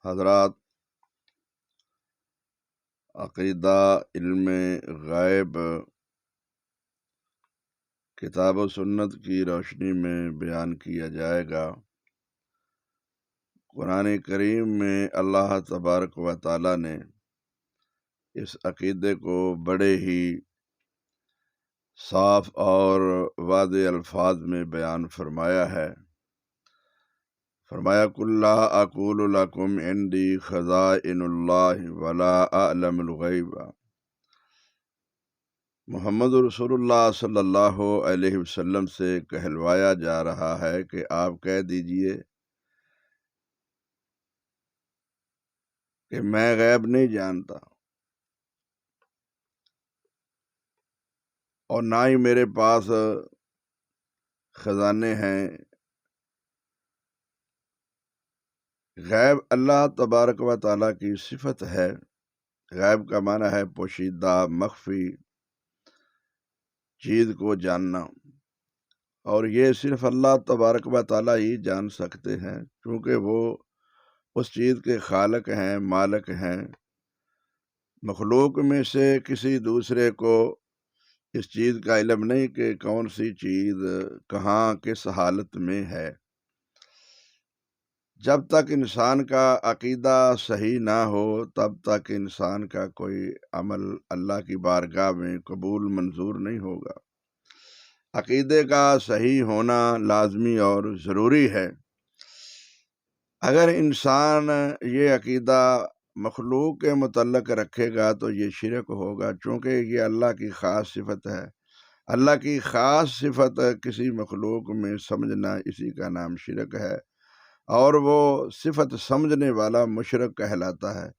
حضرات، عقیدہ علم غیب کتاب و سنت کی روشنی میں بیان کیا جائے گا۔ قرآن کریم میں اللہ تبارک و تعالی نے اس عقیدے کو بڑے ہی صاف اور واضح الفاظ میں بیان فرمایا ہے۔ فرمایا قُل لا اقول لکم عندی خزائن اللہ ولا اعلم الغیب۔ محمد رسول اللہ صلی اللہ علیہ وسلم سے کہلوایا جا رہا ہے کہ آپ کہہ دیجئے کہ میں غیب نہیں جانتا اور نہ ہی میرے پاس خزانے ہیں۔ غیب اللہ تبارک و تعالیٰ کی صفت ہے۔ غیب کا معنی ہے پوشیدہ، مخفی چیز کو جاننا، اور یہ صرف اللہ تبارک و تعالیٰ ہی جان سکتے ہیں، کیونکہ وہ اس چیز کے خالق ہیں، مالک ہیں۔ مخلوق میں سے کسی دوسرے کو اس چیز کا علم نہیں کہ کون سی چیز کہاں کس حالت میں ہے۔ جب تک انسان کا عقیدہ صحیح نہ ہو تب تک انسان کا کوئی عمل اللہ کی بارگاہ میں قبول منظور نہیں ہوگا۔ عقیدے کا صحیح ہونا لازمی اور ضروری ہے۔ اگر انسان یہ عقیدہ مخلوق کے متعلق رکھے گا تو یہ شرک ہوگا، چونکہ یہ اللہ کی خاص صفت ہے۔ اللہ کی خاص صفت کسی مخلوق میں سمجھنا، اسی کا نام شرک ہے، اور وہ صفت سمجھنے والا مشرک کہلاتا ہے۔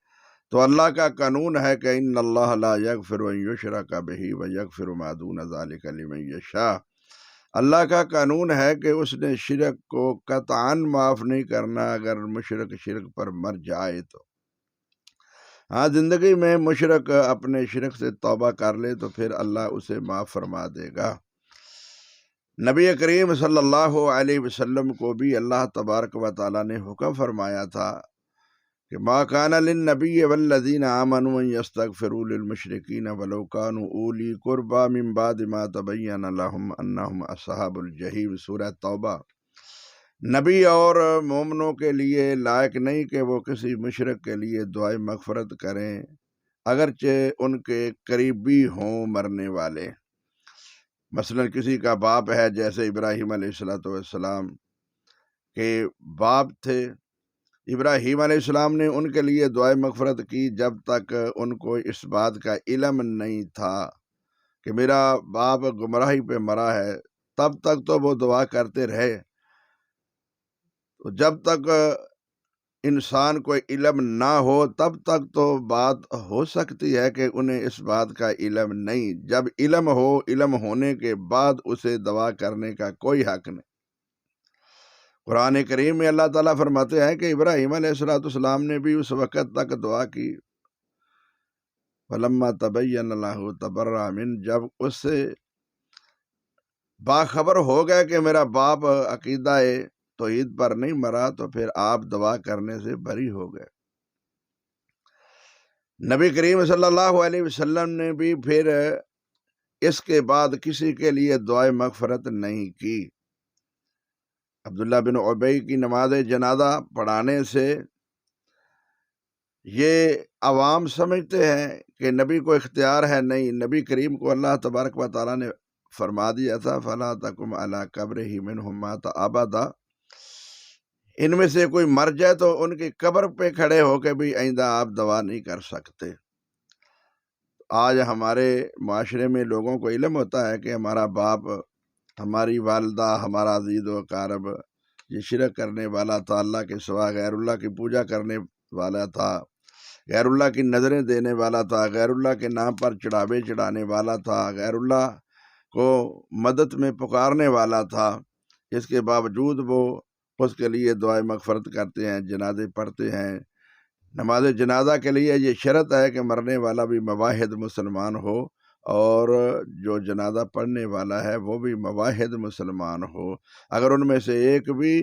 تو اللہ کا قانون ہے کہ ان اللہ لا یغفر ان یشرک بہ ویغفر ما دون ذلک لمن یشاء۔ اللہ کا قانون ہے کہ اس نے شرک کو قطعاً معاف نہیں کرنا اگر مشرک شرک پر مر جائے تو۔ ہاں، زندگی میں مشرک اپنے شرک سے توبہ کر لے تو پھر اللہ اسے معاف فرما دے گا۔ نبی کریم صلی اللہ علیہ وسلم کو بھی اللہ تبارک و تعالیٰ نے حکم فرمایا تھا کہ ما کان للنبی والذین آمنوا ان یستغفروا للمشرکین ولو کانوا اولی قربی من بعد ما تبین لهم انہم اصحاب الجحیم، سورہ توبہ۔ نبی اور مومنوں کے لیے لائق نہیں کہ وہ کسی مشرک کے لیے دعائے مغفرت کریں، اگرچہ ان کے قریبی ہوں مرنے والے۔ مثلا کسی کا باپ ہے، جیسے ابراہیم علیہ السلام کے باپ تھے۔ ابراہیم علیہ السلام نے ان کے لیے دعائے مغفرت کی جب تک ان کو اس بات کا علم نہیں تھا کہ میرا باپ گمراہی پہ مرا ہے، تب تک تو وہ دعا کرتے رہے۔ تو جب تک انسان کو علم نہ ہو تب تک تو بات ہو سکتی ہے کہ انہیں اس بات کا علم نہیں۔ جب علم ہو، علم ہونے کے بعد اسے دعا کرنے کا کوئی حق نہیں۔ قرآن کریم میں اللہ تعالیٰ فرماتے ہیں کہ ابراہیم علیہ السلام نے بھی اس وقت تک دعا کی فلما تبین له تبرأ من، جب اس سے باخبر ہو گیا کہ میرا باپ عقیدہ توحید پر نہیں مرا، تو پھر آپ دعا کرنے سے بری ہو گئے۔ نبی کریم صلی اللہ علیہ وسلم نے بھی پھر اس کے بعد کسی کے لیے دعائے مغفرت نہیں کی۔ عبداللہ بن ابی کی نماز جنازہ پڑھانے سے یہ عوام سمجھتے ہیں کہ نبی کو اختیار ہے، نہیں، نبی کریم کو اللہ تبارک و تعالیٰ نے فرما دیا تھا فَلَا تَقُمْ عَلَىٰ قَبْرِهِ مِنْهُمْ مَاتَ أَبَدًا، ان میں سے کوئی مر جائے تو ان کی قبر پہ کھڑے ہو کے بھی آئندہ آپ دعا نہیں کر سکتے۔ آج ہمارے معاشرے میں لوگوں کو علم ہوتا ہے کہ ہمارا باپ، ہماری والدہ، ہمارا عزیز و اقارب یہ شرک کرنے والا تھا، اللہ کے سوا غیر اللہ کی پوجا کرنے والا تھا، غیر اللہ کی نظریں دینے والا تھا، غیر اللہ کے نام پر چڑھاوے چڑھانے والا تھا، غیر اللہ کو مدد میں پکارنے والا تھا۔ اس کے باوجود وہ اس کے لیے دعائے مغفرت کرتے ہیں، جنازے پڑھتے ہیں۔ نماز جنازہ کے لیے یہ شرط ہے کہ مرنے والا بھی موحد مسلمان ہو، اور جو جنازہ پڑھنے والا ہے وہ بھی موحد مسلمان ہو۔ اگر ان میں سے ایک بھی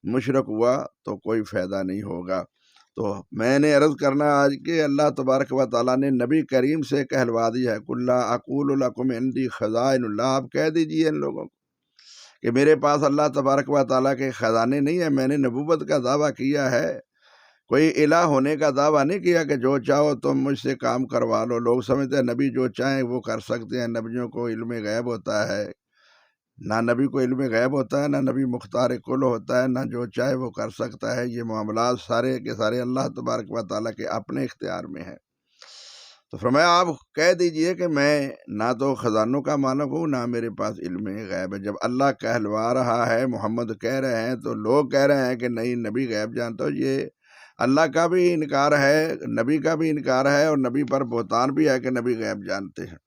مشرک ہوا تو کوئی فائدہ نہیں ہوگا۔ تو میں نے عرض کرنا آج کہ اللہ تبارک و تعالیٰ نے نبی کریم سے کہلوا دیا ہے، قُل لا اقول لکم عندی خزائن اللہ، آپ کہہ دیجئے ان لوگوں کو کہ میرے پاس اللہ تبارک و تعالیٰ کے خزانے نہیں ہیں، میں نے نبوت کا دعویٰ کیا ہے، کوئی الہ ہونے کا دعویٰ نہیں کیا کہ جو چاہو تم مجھ سے کام کروا لو۔ لوگ سمجھتے ہیں نبی جو چاہیں وہ کر سکتے ہیں، نبیوں کو علم غیب ہوتا ہے، نہ نبی کو علم غیب ہوتا ہے، نہ نبی مختار کل ہوتا ہے، نہ جو چاہے وہ کر سکتا ہے۔ یہ معاملات سارے کے سارے اللہ تبارک و تعالیٰ کے اپنے اختیار میں ہیں۔ تو فرمایا آپ کہہ دیجئے کہ میں نہ تو خزانوں کا مالک ہوں، نہ میرے پاس علم غیب ہے۔ جب اللہ کہلوا رہا ہے، محمد کہہ رہے ہیں، تو لوگ کہہ رہے ہیں کہ نہیں نبی غیب جانتا ہو، یہ اللہ کا بھی انکار ہے، نبی کا بھی انکار ہے، اور نبی پر بہتان بھی ہے کہ نبی غیب جانتے ہیں۔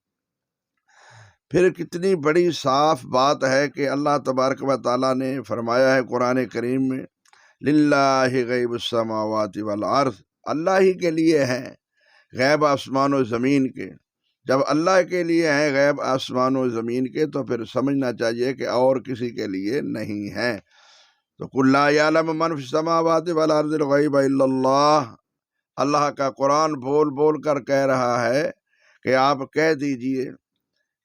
پھر کتنی بڑی صاف بات ہے کہ اللہ تبارک و تعالیٰ نے فرمایا ہے قرآن کریم میں، للہ غیب السماوات والارض، اللہ ہی کے لیے ہے غیب آسمان و زمین کے۔ جب اللہ کے لیے ہیں غیب آسمان و زمین کے، تو پھر سمجھنا چاہیے کہ اور کسی کے لیے نہیں ہے۔ تو قُل لا یعلم من فی السماوات والارض الغیب الا اللہ، اللہ کا قرآن بول بول کر کہہ رہا ہے کہ آپ کہہ دیجئے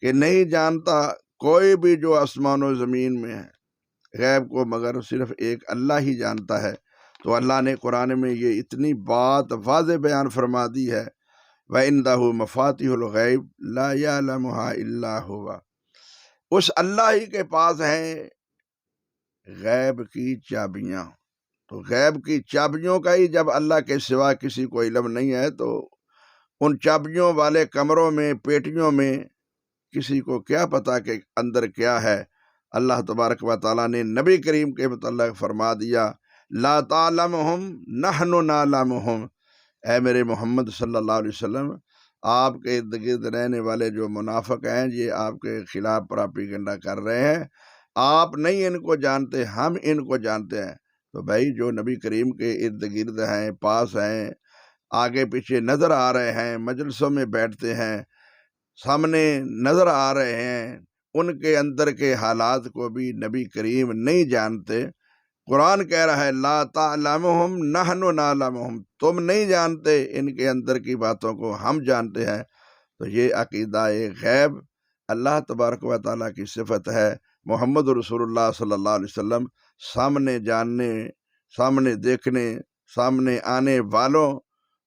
کہ نہیں جانتا کوئی بھی جو آسمان و زمین میں ہے غیب کو، مگر صرف ایک اللہ ہی جانتا ہے۔ تو اللہ نے قرآن میں یہ اتنی بات واضح بیان فرما دی ہے، وَعِندَهُ مَفَاتِحُ الْغَیْبِ لَا يَعْلَمُهَا إِلَّا هُوَ، اس اللہ ہی کے پاس ہیں غیب کی چابیاں۔ تو غیب کی چابیوں کا ہی جب اللہ کے سوا کسی کو علم نہیں ہے، تو ان چابیوں والے کمروں میں، پیٹیوں میں کسی کو کیا پتا کہ اندر کیا ہے۔ اللہ تبارک و تعالیٰ نے نبی کریم کے متعلق فرما دیا، لا تعلمہم نحن نعلمہم، اے میرے محمد صلی اللہ علیہ وسلم، آپ کے ارد گرد رہنے والے جو منافق ہیں، یہ آپ کے خلاف پراپیگنڈا کر رہے ہیں، آپ نہیں ان کو جانتے، ہم ان کو جانتے ہیں۔ تو بھائی جو نبی کریم کے ارد گرد ہیں، پاس ہیں، آگے پیچھے نظر آ رہے ہیں، مجلسوں میں بیٹھتے ہیں، سامنے نظر آ رہے ہیں، ان کے اندر کے حالات کو بھی نبی کریم نہیں جانتے۔ قرآن کہہ رہا ہے لا تعلمہم نحن نعلمہم، تم نہیں جانتے ان کے اندر کی باتوں کو، ہم جانتے ہیں۔ تو یہ عقیدہ غیب اللہ تبارک و تعالیٰ کی صفت ہے۔ محمد رسول اللہ صلی اللہ علیہ وسلم سامنے جاننے، سامنے دیکھنے، سامنے آنے والوں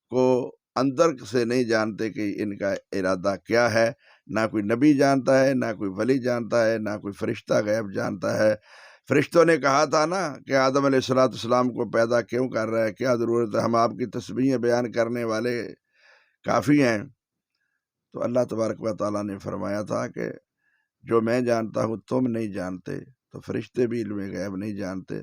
کو اندر سے نہیں جانتے کہ ان کا ارادہ کیا ہے۔ نہ کوئی نبی جانتا ہے، نہ کوئی ولی جانتا ہے، نہ کوئی فرشتہ غیب جانتا ہے۔ فرشتوں نے کہا تھا نا کہ آدم علیہ السلام کو پیدا کیوں کر رہا ہے، کیا ضرورت ہے، ہم آپ کی تسبیحیں بیان کرنے والے کافی ہیں۔ تو اللہ تبارک و تعالیٰ نے فرمایا تھا کہ جو میں جانتا ہوں تم نہیں جانتے، تو فرشتے بھی علم غیب نہیں جانتے۔